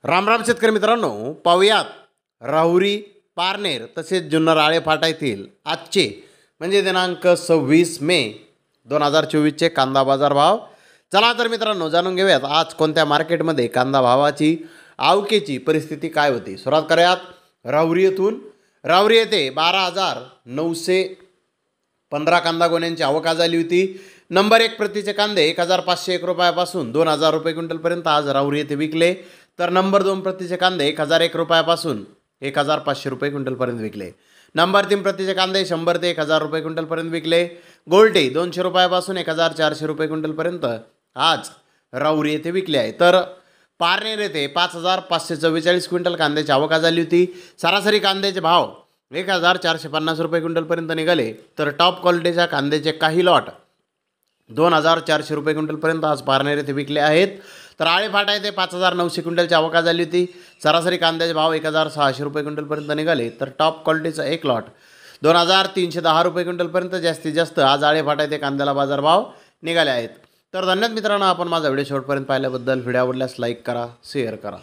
राम राम शेतकरी मित्रांनो, पाहुयात राहुरी, पारनेर तसेच जुन्नर आळेफाटा येथील आजचे म्हणजे दिनांक 26 मे 2024चे कांदा बाजार भाव. चला तर मित्रांनो जाणून घेऊयात आज कोणत्या मार्केटमध्ये कांदा भावाची आवकेची परिस्थिती काय होती. सुरुवात करूयात राहुरी येथून. राहुरी येथे 12,915 कांदा गोण्यांची आवक झाली होती. नंबर 1 प्रतीचे कांदे 1,501 रुपयापासून 2,000 रुपये क्विंटलपर्यंत आज राहुरी येथे विकले. तर नंबर 2 प्रतीचे कांदे 1,001 रुपयापासून 1,500 रुपये क्विंटलपर्यंत विकले. नंबर 3 प्रतीचे कांदे 100 ते 1,000 रुपये क्विंटलपर्यंत विकले. गोल्टे 200 रुपयापासून 1,400 रुपये क्विंटलपर्यंत आज राहुरी येथे विकले आहे. तर पारनेर येथे 5,544 क्विंटल कांद्याची आवक झाली होती. सरासरी कांद्याचे भाव 1,450 रुपये क्विंटलपर्यंत निघाले. तर टॉप क्वालिटीच्या कांद्याचे काही लॉट 2,400 रुपये क्विंटलपर्यंत आज पारनेर येथे विकले आहेत. तर आळेफाटा येथे 5,900 क्विंटलची आवक झाली होती. सरासरी कांद्याचे भाव 1,600 रुपये क्विंटलपर्यंत निघाले. तर टॉप क्वालिटीचा एक लॉट 2,310 रुपये क्विंटलपर्यंत जास्तीत जास्त आज आळेफाटा येथे कांद्याला बाजारभाव निघाले आहेत. तर धन्यवाद मित्रांनो, आपण माझा व्हिडिओ शेवटपर्यंत पाहिल्याबद्दल. व्हिडिओ आवडल्यास लाईक करा, शेअर करा.